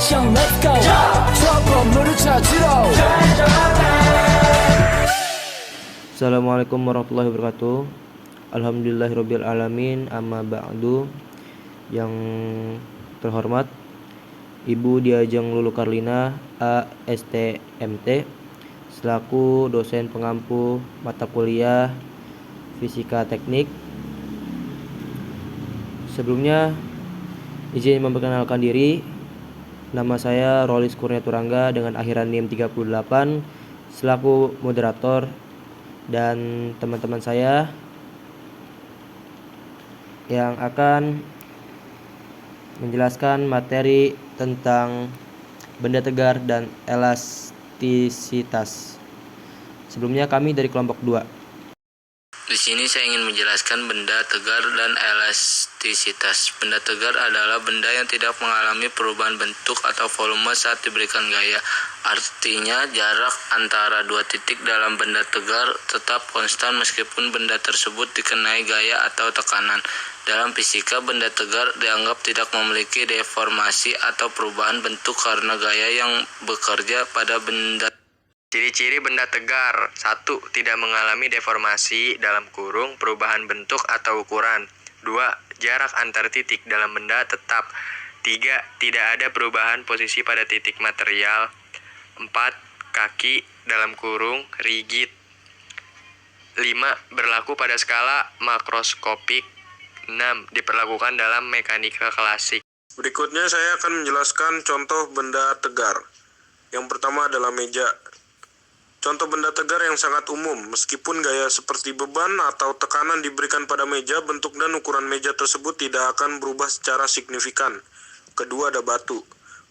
미션 let's go trouble 찾으러 Assalamualaikum warahmatullahi wabarakatuh. Alhamdulillahirabbil alamin, amma ba'du. Yang terhormat Ibu Diajeng Lulu Karlina ASTMT selaku dosen pengampu mata kuliah Fisika Teknik. Sebelumnya izin memperkenalkan diri. Nama saya Rolis Kurnia Turangga dengan akhiran NIM 38 selaku moderator, dan teman-teman saya yang akan menjelaskan materi tentang benda tegar dan elastisitas. Sebelumnya kami dari kelompok 2. Di sini saya ingin menjelaskan benda tegar dan elastisitas. Benda tegar adalah benda yang tidak mengalami perubahan bentuk atau volume saat diberikan gaya. Artinya jarak antara dua titik dalam benda tegar tetap konstan meskipun benda tersebut dikenai gaya atau tekanan. Dalam fisika, benda tegar dianggap tidak memiliki deformasi atau perubahan bentuk karena gaya yang bekerja pada benda. Ciri-ciri benda tegar. 1. Tidak mengalami deformasi dalam kurung, perubahan bentuk atau ukuran. 2. Jarak antar titik dalam benda tetap. 3. Tidak ada perubahan posisi pada titik material. 4. Kaki dalam kurung rigid. 5. Berlaku pada skala makroskopik. 6. Diperlakukan dalam mekanika klasik. Berikutnya saya akan menjelaskan contoh benda tegar. Yang pertama adalah meja. Contoh benda tegar yang sangat umum, meskipun gaya seperti beban atau tekanan diberikan pada meja, bentuk dan ukuran meja tersebut tidak akan berubah secara signifikan. Kedua ada batu.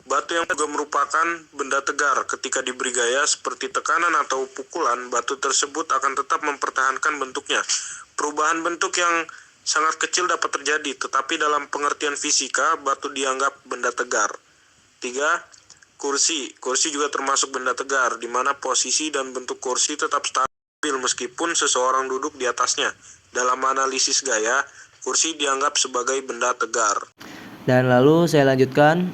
Batu yang juga merupakan benda tegar, ketika diberi gaya seperti tekanan atau pukulan, batu tersebut akan tetap mempertahankan bentuknya. Perubahan bentuk yang sangat kecil dapat terjadi, tetapi dalam pengertian fisika, batu dianggap benda tegar. 3. Kursi juga termasuk benda tegar, di mana posisi dan bentuk kursi tetap stabil meskipun seseorang duduk di atasnya. Dalam analisis gaya, kursi dianggap sebagai benda tegar. Dan lalu saya lanjutkan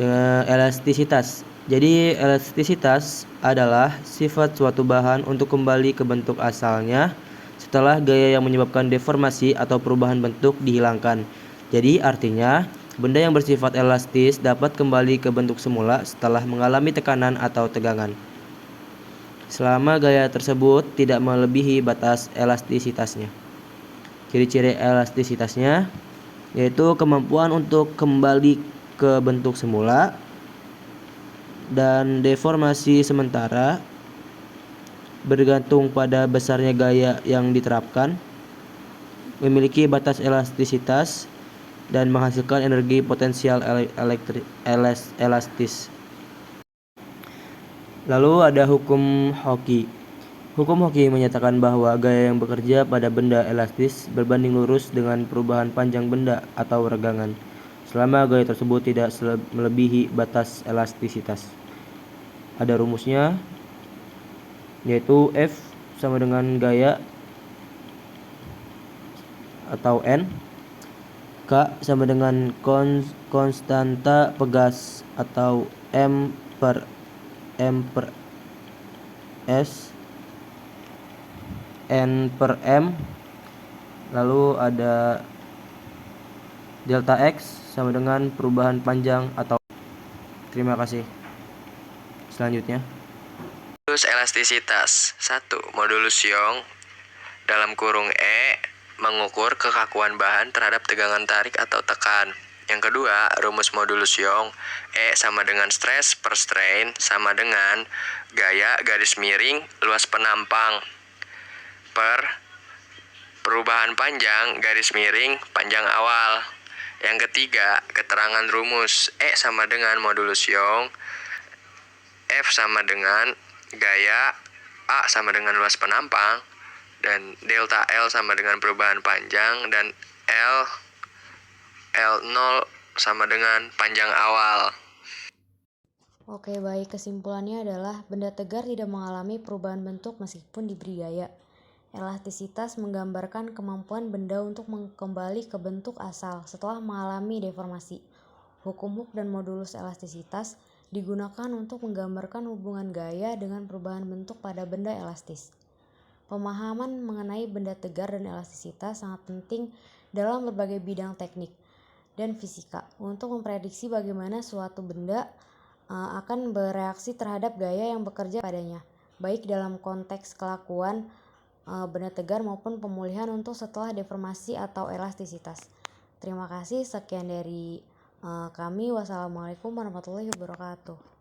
dengan elastisitas. Jadi elastisitas adalah sifat suatu bahan untuk kembali ke bentuk asalnya setelah gaya yang menyebabkan deformasi atau perubahan bentuk dihilangkan. Jadi artinya benda yang bersifat elastis dapat kembali ke bentuk semula setelah mengalami tekanan atau tegangan, selama gaya tersebut tidak melebihi batas elastisitasnya. Ciri-ciri elastisitasnya yaitu kemampuan untuk kembali ke bentuk semula dan deformasi sementara bergantung pada besarnya gaya yang diterapkan, memiliki batas elastisitas, dan menghasilkan energi potensial elastis. Lalu ada hukum Hooke. Hukum Hooke menyatakan bahwa gaya yang bekerja pada benda elastis berbanding lurus dengan perubahan panjang benda atau regangan, selama gaya tersebut tidak melebihi batas elastisitas. Ada rumusnya, yaitu F sama dengan gaya atau N, K sama dengan konstanta pegas atau M per S, N per M, lalu ada delta X sama dengan perubahan panjang atau. Terima kasih. Selanjutnya, Modulus elastisitas. 1. Modulus Young dalam kurung E mengukur kekakuan bahan terhadap tegangan tarik atau tekan. Yang kedua, rumus modulus Young, E sama dengan stress per strain sama dengan gaya garis miring luas penampang per perubahan panjang garis miring panjang awal. Yang ketiga, keterangan rumus E sama dengan modulus Young, F sama dengan gaya, A sama dengan luas penampang, dan delta L sama dengan perubahan panjang, dan L0 sama dengan panjang awal. Oke, baik. Kesimpulannya adalah benda tegar tidak mengalami perubahan bentuk meskipun diberi gaya. Elastisitas menggambarkan kemampuan benda untuk kembali ke bentuk asal setelah mengalami deformasi. Hukum Hooke dan modulus elastisitas digunakan untuk menggambarkan hubungan gaya dengan perubahan bentuk pada benda elastis. Pemahaman mengenai benda tegar dan elastisitas sangat penting dalam berbagai bidang teknik dan fisika untuk memprediksi bagaimana suatu benda akan bereaksi terhadap gaya yang bekerja padanya, baik dalam konteks kelakuan benda tegar maupun pemulihan untuk setelah deformasi atau elastisitas. Terima kasih, sekian dari kami. Wassalamualaikum warahmatullahi wabarakatuh.